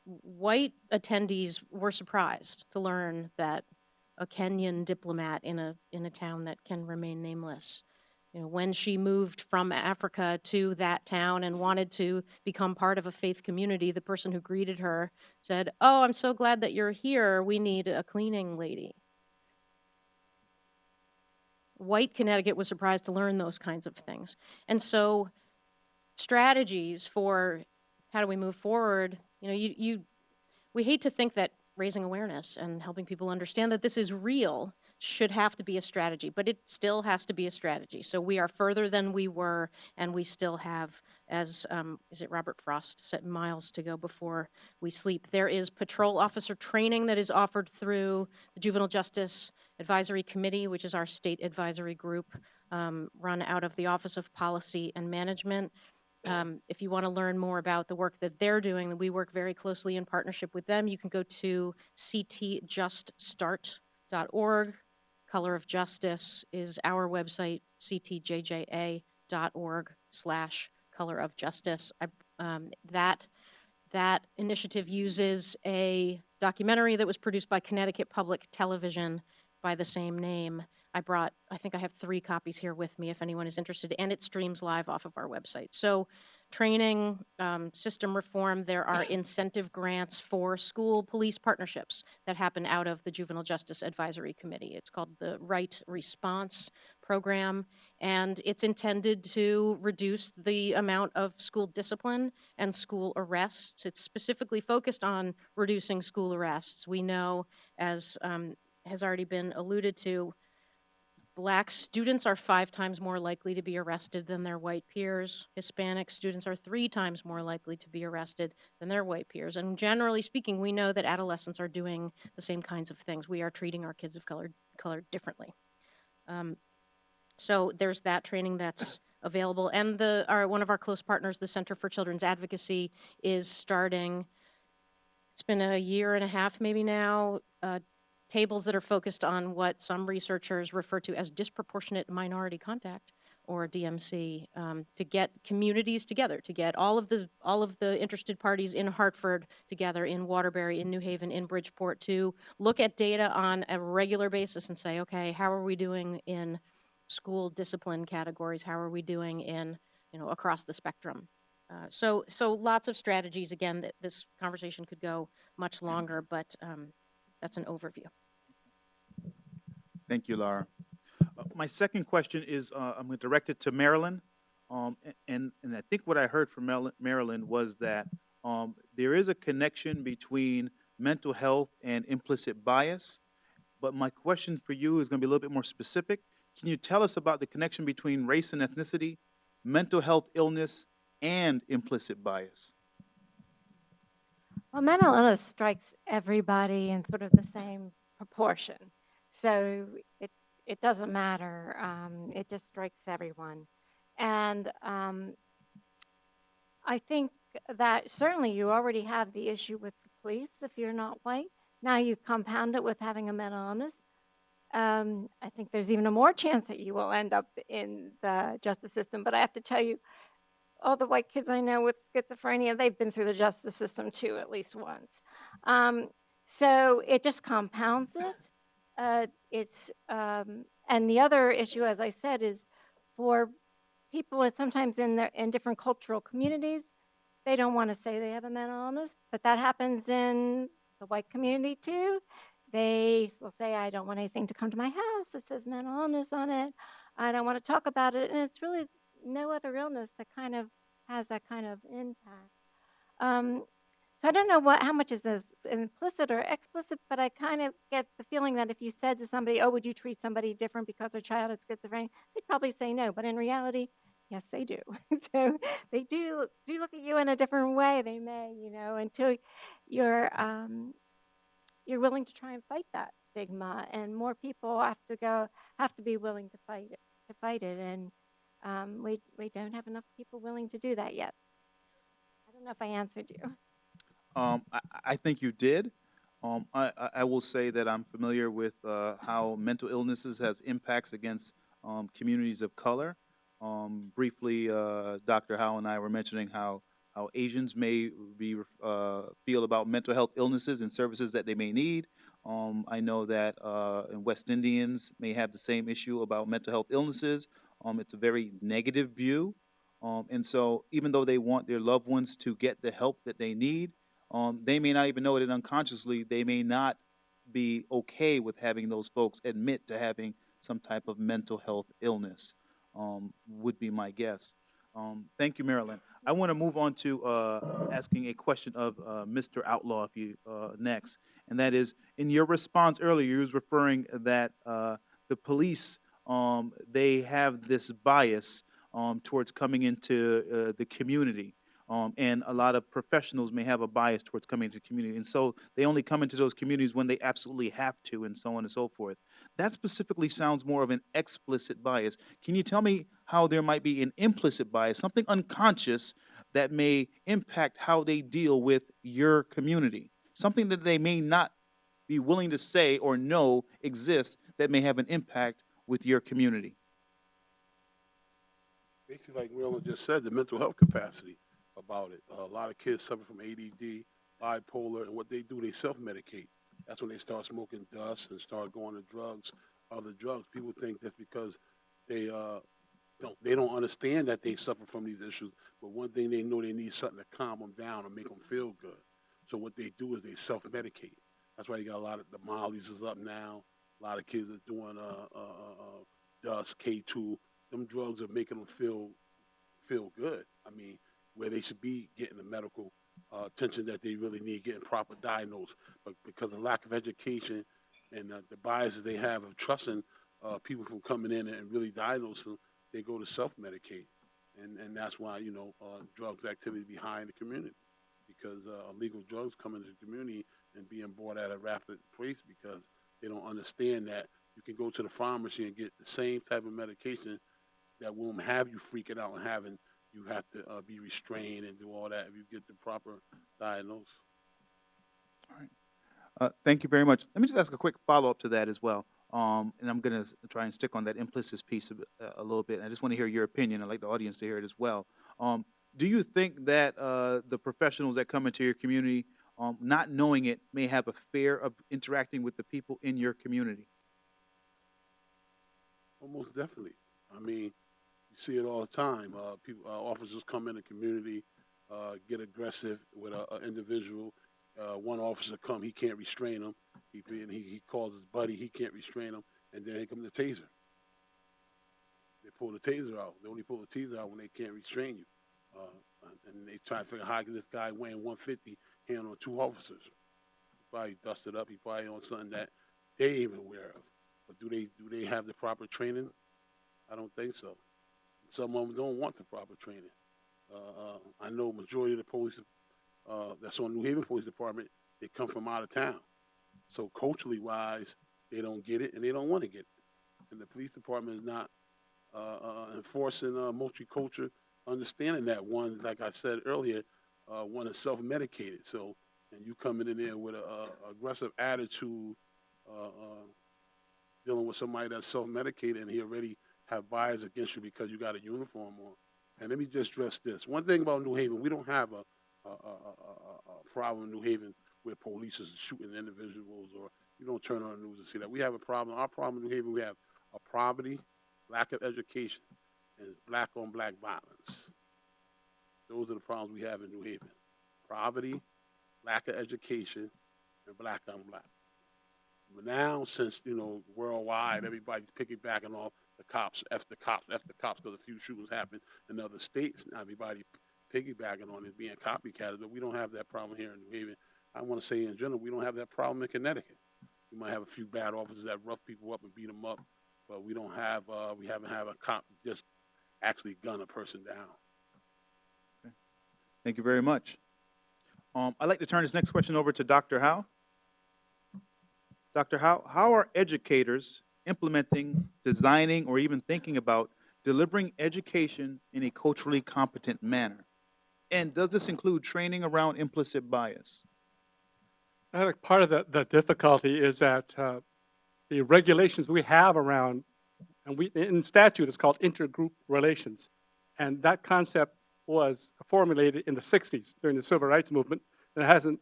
White attendees were surprised to learn that a Kenyan diplomat in a town that can remain nameless, when she moved from Africa to that town and wanted to become part of a faith community, the person who greeted her said, "Oh, I'm so glad that you're here. We need a cleaning lady." White Connecticut was surprised to learn those kinds of things. And so strategies for how do we move forward, we hate to think that raising awareness and helping people understand that this is real should have to be a strategy, but it still has to be a strategy. So we are further than we were, and we still have, as is it Robert Frost said, miles to go before we sleep. There is patrol officer training that is offered through the Juvenile Justice Advisory Committee, which is our state advisory group, run out of the Office of Policy and Management. If you want to learn more about the work that they're doing, we work very closely in partnership with them. You can go to ctjuststart.org. Color of Justice is our website, ctjja.org. censorforchildren.org/colorofjustice. That initiative uses a documentary that was produced by Connecticut Public Television by the same name. I think I have 3 copies here with me if anyone is interested, and it streams live off of our website. So training, system reform, there are incentive grants for school police partnerships that happen out of the Juvenile Justice Advisory Committee. It's called the Right Response Program, and it's intended to reduce the amount of school discipline and school arrests. It's specifically focused on reducing school arrests. We know, as has already been alluded to, Black students are 5 times more likely to be arrested than their white peers. Hispanic students are 3 times more likely to be arrested than their white peers. And generally speaking, we know that adolescents are doing the same kinds of things. We are treating our kids of color differently. So there's that training that's available. And one of our close partners, the Center for Children's Advocacy, is starting, it's been a year and a half maybe now, tables that are focused on what some researchers refer to as disproportionate minority contact, or DMC, to get communities together, to get all of the interested parties in Hartford together, in Waterbury, in New Haven, in Bridgeport, to look at data on a regular basis and say, okay, how are we doing in school discipline categories? How are we doing in, across the spectrum? So lots of strategies. Again, this conversation could go much longer, but that's an overview. Thank you, Laura. My second question is, I'm going to direct it to Marilyn. And I think what I heard from Marilyn was that there is a connection between mental health and implicit bias. But my question for you is going to be a little bit more specific. Can you tell us about the connection between race and ethnicity, mental health illness, and implicit bias? Well, mental illness strikes everybody in sort of the same proportion. So it doesn't matter. It just strikes everyone. And I think that certainly you already have the issue with the police if you're not white. Now you compound it with having a mental illness. I think there's even a more chance that you will end up in the justice system. But I have to tell you, all the white kids I know with schizophrenia, they've been through the justice system too, at least once. So it just compounds it. And the other issue, as I said, is for people sometimes in different cultural communities, they don't want to say they have a mental illness, but that happens in the white community too. They will say, I don't want anything to come to my house that says mental illness on it. I don't want to talk about it. And it's really no other illness that kind of has that kind of impact. So I don't know how much is this implicit or explicit, but I kind of get the feeling that if you said to somebody, oh, would you treat somebody different because their child has schizophrenia, they'd probably say no. But in reality, yes, they do. So they do look at you in a different way. They may, until you're willing to try and fight that stigma, and more people have to be willing to fight it. And we don't have enough people willing to do that yet. I don't know if I answered you. I think you did. I will say that I'm familiar with how mental illnesses have impacts against communities of color. Briefly, Dr. Howe and I were mentioning how Asians may feel about mental health illnesses and services that they may need. I know that West Indians may have the same issue about mental health illnesses. It's a very negative view. And so even though they want their loved ones to get the help that they need, they may not even know it, and unconsciously they may not be okay with having those folks admit to having some type of mental health illness, would be my guess. Thank you, Marilyn. I want to move on to asking a question of Mr. Outlaw, if you next, and that is, in your response earlier, you was referring that the police, they have this bias towards coming into the community. And a lot of professionals may have a bias towards coming into the community. And so they only come into those communities when they absolutely have to, and so on and so forth. That specifically sounds more of an explicit bias. Can you tell me how there might be an implicit bias, something unconscious that may impact how they deal with your community? Something that they may not be willing to say or know exists that may have an impact with your community? Basically, like Marilyn just said, the mental health capacity about it. A lot of kids suffer from ADD, bipolar, and what they do, they self-medicate. That's when they start smoking dust and start going to drugs, other drugs. People think that's because they don't understand that they suffer from these issues. But one thing they know, they need something to calm them down and make them feel good. So what they do is they self-medicate. That's why you got a lot of the Molly's is up now. A lot of kids are doing dust, K2. Them drugs are making them feel good. I mean, where they should be getting the medical attention that they really need, getting proper diagnosed. But because of lack of education and the biases they have of trusting people from coming in and really diagnosing them, they go to self-medicate. And that's why, drugs activity be high in the community because illegal drugs come into the community and being bought at a rapid pace because they don't understand that you can go to the pharmacy and get the same type of medication that won't have you freaking out and having you have to be restrained and do all that if you get the proper diagnosis. All right. Thank you very much. Let me just ask a quick follow-up to that as well. And I'm going to try and stick on that implicit piece a little bit. I just want to hear your opinion. I'd like the audience to hear it as well. Do you think that the professionals that come into your community, not knowing it, may have a fear of interacting with the people in your community? Almost definitely. I mean, you see it all the time. People, officers come in the community, get aggressive with an individual. One officer come, he can't restrain him. He calls his buddy, he can't restrain him, and then here comes the taser. They pull the taser out. They only pull the taser out when they can't restrain you. And they try to figure out how can this guy weighing 150 handle 2 officers. He probably dusted up. He probably on something that they ain't even aware of. But do they have the proper training? I don't think so. Some of them don't want the proper training. I know majority of the police that's on New Haven Police Department, they come from out of town. So culturally wise, they don't get it and they don't want to get it. And the police department is not enforcing multicultural understanding that one, like I said earlier, one is self-medicated. So, and you coming in there with a aggressive attitude, dealing with somebody that's self-medicated and he already have bias against you because you got a uniform on. And let me just stress this. One thing about New Haven, we don't have a problem in New Haven where police is shooting individuals or you don't turn on the news and see that. We have a problem. Our problem in New Haven, we have a poverty, lack of education, and black on black violence. Those are the problems we have in New Haven. Poverty, lack of education, and black on black. But now, since, worldwide, everybody's piggybacking off the cops, F the cops, because a few shootings happen in other states. Now everybody piggybacking on it, being copycatted. But we don't have that problem here in New Haven. I want to say in general, we don't have that problem in Connecticut. We might have a few bad officers that rough people up and beat them up, but we don't have, we haven't had a cop just actually gun a person down. Okay. Thank you very much. I'd like to turn this next question over to Dr. Howe. Dr. Howe, how are educators implementing, designing, or even thinking about delivering education in a culturally competent manner? And does this include training around implicit bias? I think part of the difficulty is that the regulations we have around, and in statute it's called intergroup relations, and that concept was formulated in the 60s during the Civil Rights Movement, and it hasn't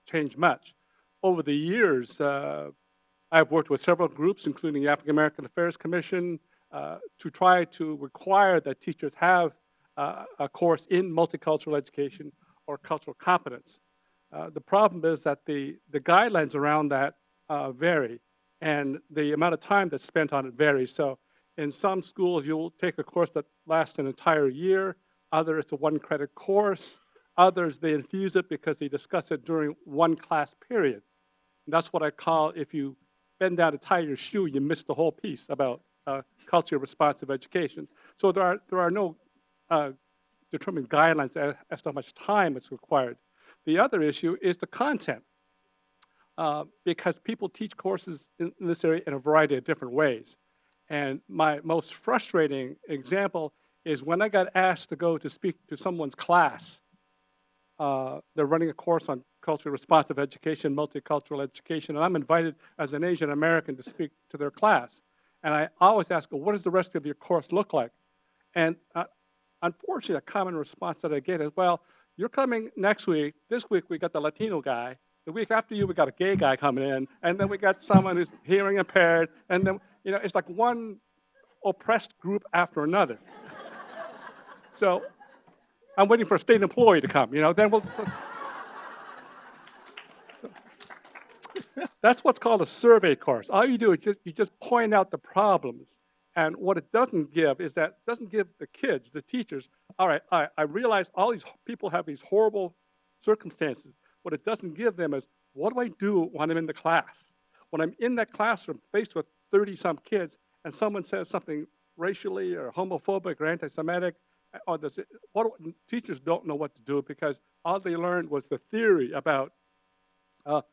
changed much. Over the years, I've worked with several groups, including the African American Affairs Commission, to try to require that teachers have a course in multicultural education or cultural competence. The problem is that the guidelines around that vary, and the amount of time that's spent on it varies. So in some schools, you'll take a course that lasts an entire year. Others, it's a 1-credit course. Others, they infuse it because they discuss it during one class period. And that's what I call, if you bend down to tie your shoe, you miss the whole piece about culturally responsive education. So there are no determined guidelines as to how much time is required. The other issue is the content, because people teach courses in this area in a variety of different ways. And my most frustrating example is when I got asked to go to speak to someone's class. They're running a course on culturally responsive education, multicultural education, and I'm invited as an Asian American to speak to their class. And I always ask, well, what does the rest of your course look like? And unfortunately, a common response that I get is, well, you're coming next week. This week we got the Latino guy. The week after you, we got a gay guy coming in, and then we got someone who's hearing impaired, and then it's like one oppressed group after another. So I'm waiting for a state employee to come. Then we'll. That's what's called a survey course. All you do is you just point out the problems. And what it doesn't give is that it doesn't give the kids, the teachers, all right, I realize all these people have these horrible circumstances. What it doesn't give them is, what do I do when I'm in the class? When I'm in that classroom faced with 30-some kids and someone says something racially or homophobic or anti-Semitic, or teachers don't know what to do because all they learned was the theory about the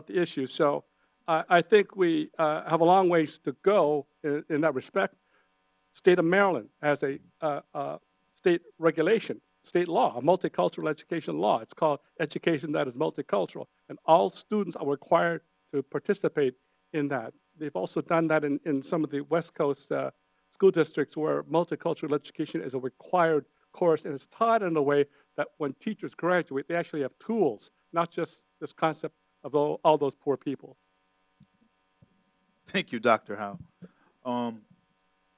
issue. So I think we have a long ways to go in that respect. State of Maryland has a state regulation, state law, a multicultural education law. It's called Education That Is Multicultural, and all students are required to participate in that. They've also done that in some of the West Coast school districts where multicultural education is a required course, and it's taught in a way that when teachers graduate, they actually have tools, not just this concept of all those poor people. Thank you, Dr. Howe.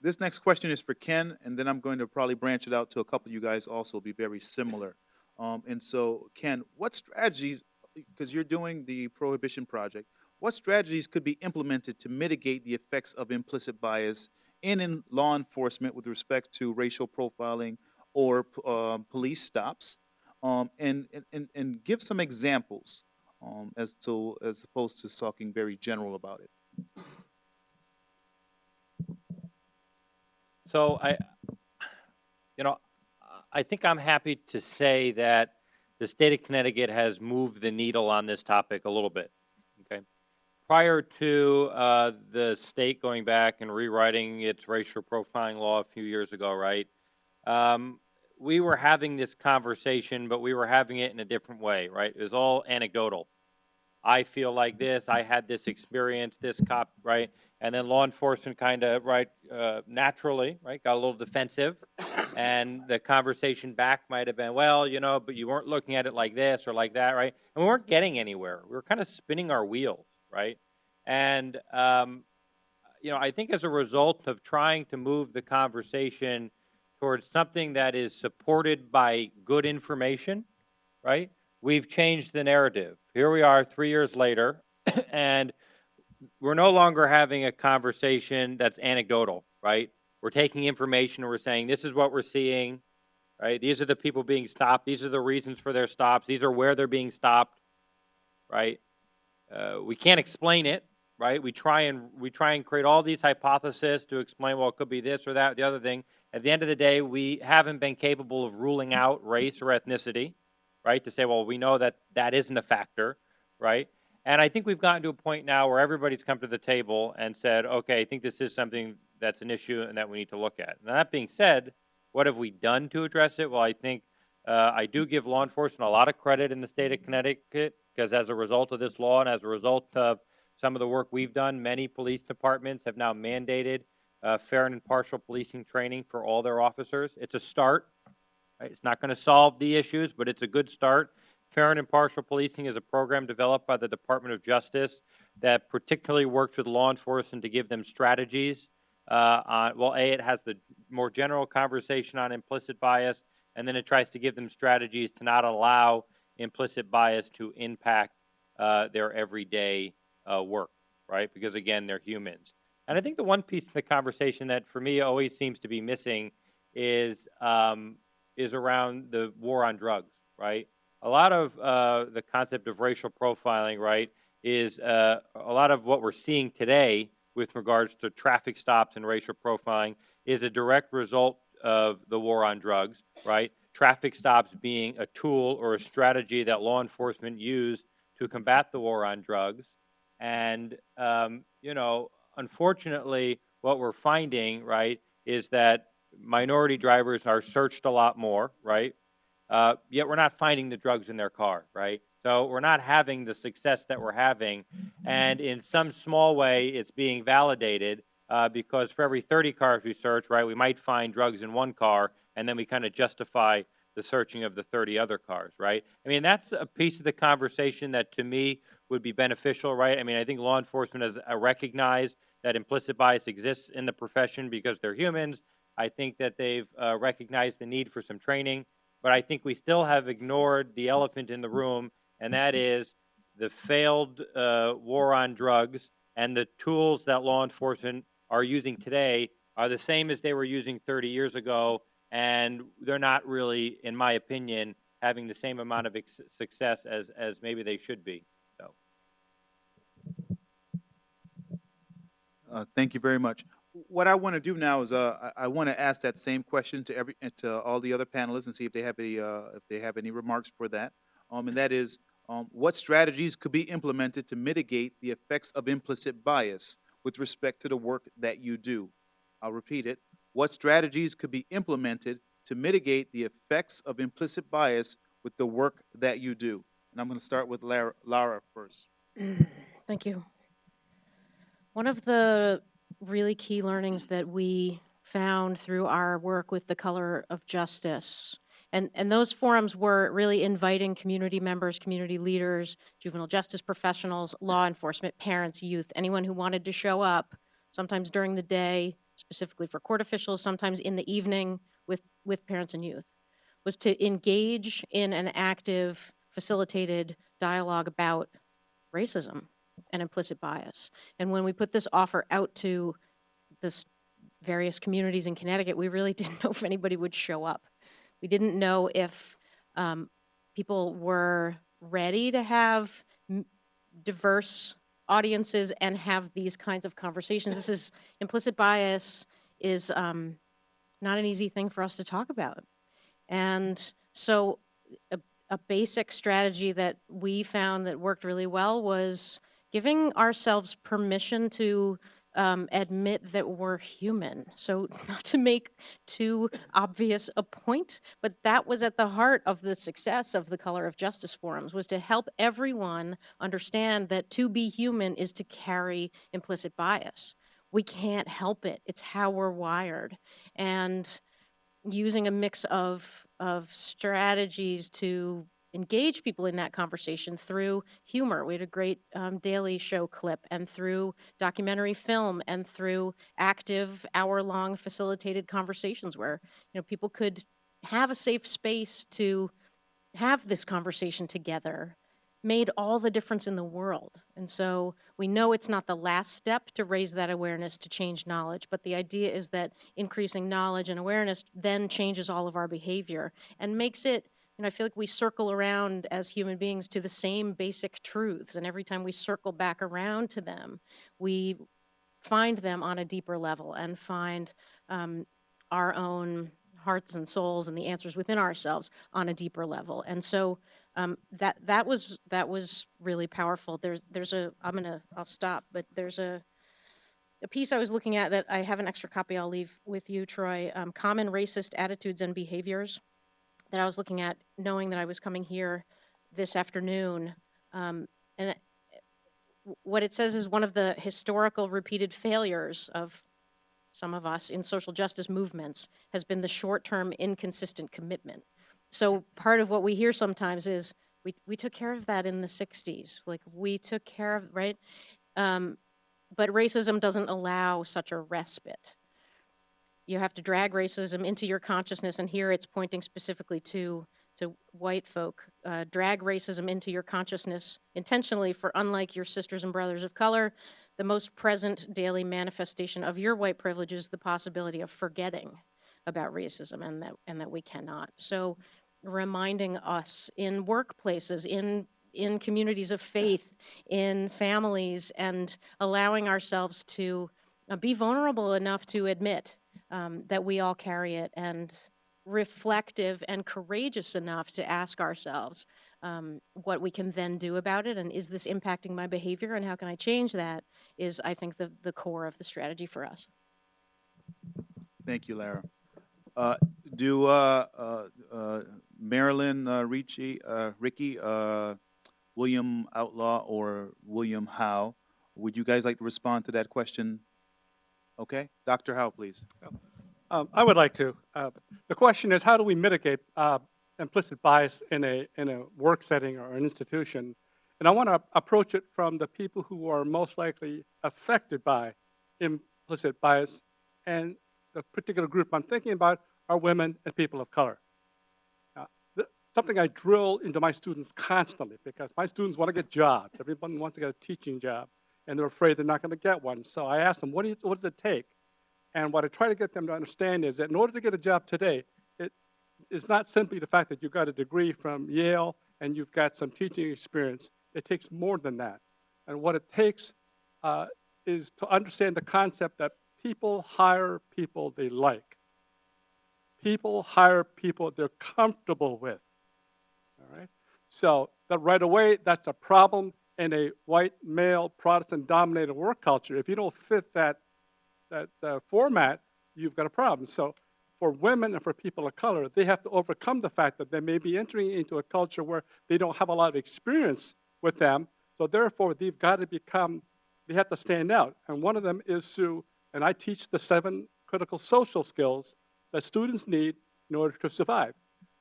This next question is for Ken, and then I'm going to probably branch it out to a couple of you guys also, be very similar. And so, Ken, what strategies, because you're doing the Prohibition Project, what strategies could be implemented to mitigate the effects of implicit bias in law enforcement with respect to racial profiling or police stops? And give some examples as opposed to talking very general about it. So I think I'm happy to say that the state of Connecticut has moved the needle on this topic a little bit. Okay, prior to the state going back and rewriting its racial profiling law a few years ago, right? We were having this conversation, but we were having it in a different way, right? It was all anecdotal. I feel like this, I had this experience, this cop, right? And then law enforcement kind of, right, naturally, right, got a little defensive. And the conversation back might have been, well, but you weren't looking at it like this or like that, right? And we weren't getting anywhere. We were kind of spinning our wheels, right? And, I think as a result of trying to move the conversation towards something that is supported by good information, right? We've changed the narrative. Here we are 3 years later, and we're no longer having a conversation that's anecdotal, right? We're taking information and we're saying, this is what we're seeing, right? These are the people being stopped. These are the reasons for their stops. These are where they're being stopped, right? We can't explain it, right? We try and create all these hypotheses to explain, well, it could be this or that, the other thing. At the end of the day, we haven't been capable of ruling out race or ethnicity, right? To say, well, we know that that isn't a factor, right? And I think we've gotten to a point now where everybody's come to the table and said, okay, I think this is something that's an issue and that we need to look at. Now, that being said, what have we done to address it? Well, I think I do give law enforcement a lot of credit in the state of Connecticut because as a result of this law and as a result of some of the work we've done, many police departments have now mandated fair and impartial policing training for all their officers. It's a start. Right? It's not going to solve the issues, but it's a good start. Fair and impartial policing is a program developed by the Department of Justice that particularly works with law enforcement to give them strategies. It has the more general conversation on implicit bias, and then it tries to give them strategies to not allow implicit bias to impact their everyday work, right? Because again, they're humans. And I think the one piece of the conversation that for me always seems to be missing is around the war on drugs, right? A lot of the concept of racial profiling, right, is a lot of what we're seeing today with regards to traffic stops and racial profiling is a direct result of the war on drugs, right? Traffic stops being a tool or a strategy that law enforcement use to combat the war on drugs. And, unfortunately, what we're finding, right, is that minority drivers are searched a lot more, right? Yet we're not finding the drugs in their car, right? So we're not having the success that we're having. And in some small way, it's being validated because for every 30 cars we search, right, we might find drugs in one car. and then we kind of justify the searching of the 30 other cars, right? I mean, that's a piece of the conversation that to me would be beneficial, right? I mean, I think law enforcement has recognized that implicit bias exists in the profession because they're humans. I think that they've recognized the need for some training, but I think we still have ignored the elephant in the room, and that is the failed war on drugs, and the tools that law enforcement are using today are the same as they were using 30 years ago, and they're not really, in my opinion, having the same amount of success as maybe they should be. So. Thank you very much. What I want to do now is I want to ask that same question to all the other panelists and see if they have any remarks for that. And that is, what strategies could be implemented to mitigate the effects of implicit bias with respect to the work that you do? I'll repeat it. What strategies could be implemented to mitigate the effects of implicit bias with the work that you do? And I'm going to start with Lara first. Thank you. One of the really key learnings that we found through our work with the Color of Justice, and those forums were really inviting community members, community leaders, juvenile justice professionals, law enforcement, parents, youth, anyone who wanted to show up, sometimes during the day, specifically for court officials, sometimes in the evening with parents and youth, was to engage in an active, facilitated dialogue about racism and implicit bias. And when we put this offer out to this various communities in Connecticut, we really didn't know if anybody would show up. We didn't know if people were ready to have diverse audiences and have these kinds of conversations. This is implicit bias is not an easy thing for us to talk about. And so a basic strategy that we found that worked really well was giving ourselves permission to admit that we're human. So not to make too obvious a point, but that was at the heart of the success of the Color of Justice forums, was to help everyone understand that to be human is to carry implicit bias. We can't help it. It's how we're wired. And using a mix of strategies to engage people in that conversation through humor. We had a great Daily Show clip, and through documentary film, and through active hour-long facilitated conversations where people could have a safe space to have this conversation together, made all the difference in the world. And so we know it's not the last step to raise that awareness, to change knowledge, but the idea is that increasing knowledge and awareness then changes all of our behavior and makes it, I feel like we circle around as human beings to the same basic truths. And every time we circle back around to them, we find them on a deeper level and find our own hearts and souls and the answers within ourselves on a deeper level. And so that was really powerful. I'll stop, but there's a piece I was looking at that I have an extra copy I'll leave with you, Troy, Common Racist Attitudes and Behaviors, that I was looking at knowing that I was coming here this afternoon. And what it says is one of the historical repeated failures of some of us in social justice movements has been the short-term inconsistent commitment. So part of what we hear sometimes is we took care of that in the 60s. Like we took care of, right? But racism doesn't allow such a respite. You have to drag racism into your consciousness, and here it's pointing specifically to white folk. Drag racism into your consciousness intentionally, for unlike your sisters and brothers of color, the most present daily manifestation of your white privilege is the possibility of forgetting about racism, and that we cannot. So reminding us in workplaces, in communities of faith, in families, and allowing ourselves to be vulnerable enough to admit that we all carry it, and reflective and courageous enough to ask ourselves what we can then do about it, and is this impacting my behavior, and how can I change that, is, I think, the core of the strategy for us. Thank you, Lara. Do Marilyn, Ricky, William Outlaw, or William Howe, would you guys like to respond to that question? Okay, Dr. Howe, please. I would like to. The question is, how do we mitigate implicit bias in a work setting or an institution? And I want to approach it from the people who are most likely affected by implicit bias, and the particular group I'm thinking about are women and people of color. Something I drill into my students constantly, because my students want to get jobs. Everyone wants to get a teaching job, and they're afraid they're not going to get one. So I ask them, what does it take? And what I try to get them to understand is that in order to get a job today, it is not simply the fact that you've got a degree from Yale and you've got some teaching experience. It takes more than that. And what it takes is to understand the concept that people hire people they like. People hire people they're comfortable with. All right? So that right away, that's a problem in a white, male, Protestant-dominated work culture. If you don't fit that format, you've got a problem. So for women and for people of color, they have to overcome the fact that they may be entering into a culture where they don't have a lot of experience with them. So therefore, they have to stand out. And one of them is and I teach the 7 critical social skills that students need in order to survive.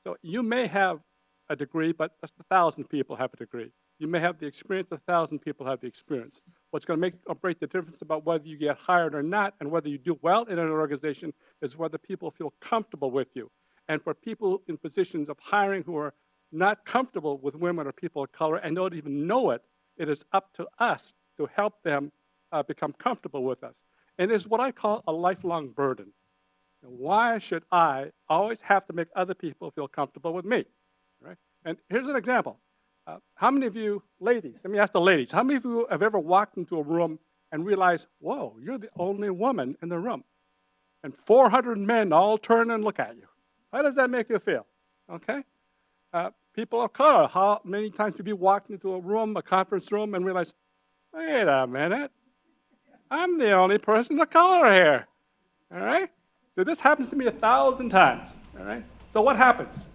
So you may have a degree, but 1,000 people have a degree. You may have the experience, 1,000 people have the experience. What's going to make or break the difference about whether you get hired or not and whether you do well in an organization is whether people feel comfortable with you. And for people in positions of hiring who are not comfortable with women or people of color and don't even know it, it is up to us to help them become comfortable with us. And it's what I call a lifelong burden. Why should I always have to make other people feel comfortable with me? Right? And here's an example. How many of you ladies, let me ask the ladies, how many of you have ever walked into a room and realized, whoa, you're the only woman in the room? And 400 men all turn and look at you. How does that make you feel? Okay? People of color, how many times have you walked into a room, a conference room, and realized, wait a minute, I'm the only person of color here. All right? So this happens to me 1,000 times. All right? So what happens?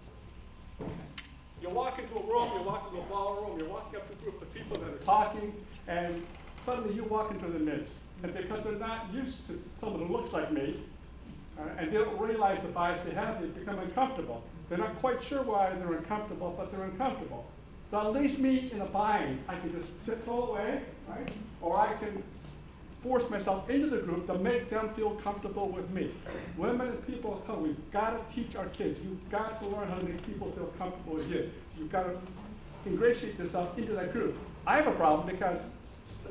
You walk into a room, you walk into a ballroom, you're walking up to a group of people that are talking, and suddenly you walk into the midst. And because they're not used to someone who looks like me, and they don't realize the bias they have, they become uncomfortable. They're not quite sure why they're uncomfortable, but they're uncomfortable. So at least me in a bind, I can just tiptoe away, right? Or I can force myself into the group to make them feel comfortable with me. Women and people of color, we've got to teach our kids. You've got to learn how to make people feel comfortable with you. So you've got to ingratiate yourself into that group. I have a problem because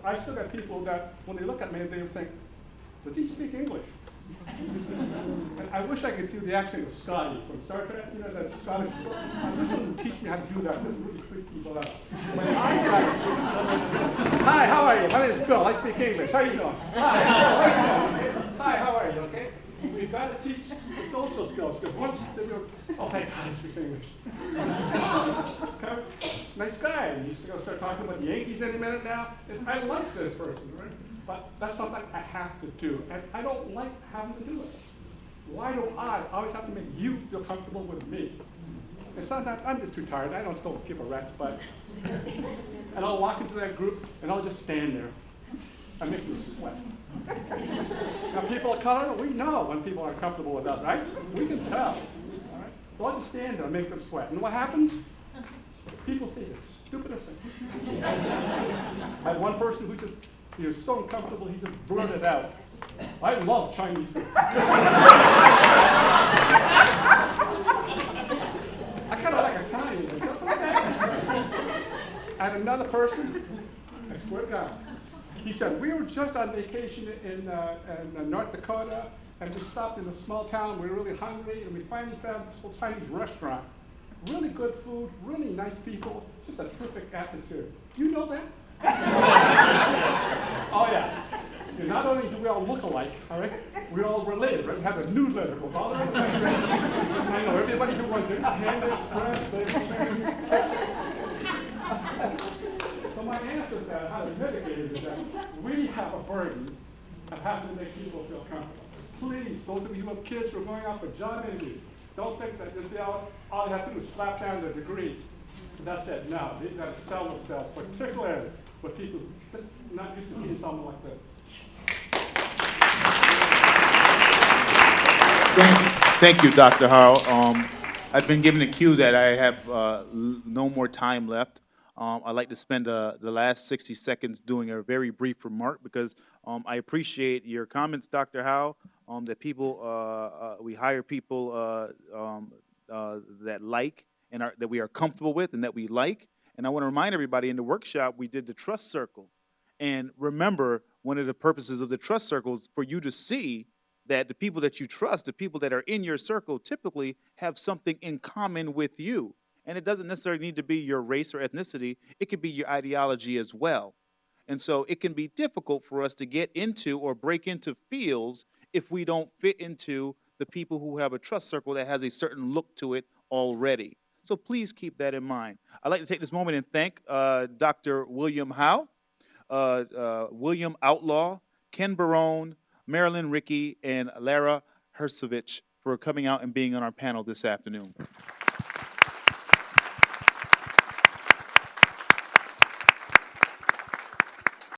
I still got people that, when they look at me, they think, does he speak English? And I wish I could do the accent of Scotty from Star Trek, you know, that Scottish. I wish someone would teach me how to do that. It would really freak people out. Hi, how are you? My name is Bill. I speak English. How are you doing? Hi, how are you? Okay? We've got to teach the social skills, because once they go, oh, thank God he speaks English. Nice guy. He's going to start talking about the Yankees any minute now. And I like this person, right? But that's something I have to do, and I don't like having to do it. Why do I always have to make you feel comfortable with me? And sometimes I'm just too tired. I don't still give a rat's butt. And I'll walk into that group, and I'll just stand there. I make them sweat. Now, people of color, we know when people aren't comfortable with us, right? We can tell. All right? So I'll just stand there and make them sweat. And what happens? People say the stupidest thing. I had one person who just, he was so uncomfortable, he just blurted out, I love Chinese food. I kind of like Italian or something like that. And another person, I swear to God, he said, we were just on vacation in North Dakota, and we stopped in a small town. We were really hungry, and we finally found this little Chinese restaurant. Really good food, really nice people, just a terrific atmosphere. Do you know that? Oh, yes. And not only do we all look alike, all right, we're all related, right? We have a newsletter called all over the country. I know everybody who wants it. Panda Express, So my answer to that, how to mitigate it, is that we have a burden of having to make people feel comfortable. Please, those of you who have kids who are going out for job interviews, don't think that all you have to do is slap down their degree. That's it. No, they've got to sell themselves, particularly with people just not used to seeing someone like this. Thank you, Dr. Harrell. I've been given a cue that I have no more time left. I'd like to spend the last 60 seconds doing a very brief remark because I appreciate your comments, Dr. Howe, that we hire people that like and that we are comfortable with and that we like. And I want to remind everybody in the workshop, we did the trust circle. And remember, one of the purposes of the trust circle is for you to see that the people that you trust, the people that are in your circle, typically have something in common with you. And it doesn't necessarily need to be your race or ethnicity. It could be your ideology as well. And so it can be difficult for us to get into or break into fields if we don't fit into the people who have a trust circle that has a certain look to it already. So please keep that in mind. I'd like to take this moment and thank Dr. William Howe, William Outlaw, Ken Barone, Marilyn Rickey, and Lara Hersovich for coming out and being on our panel this afternoon.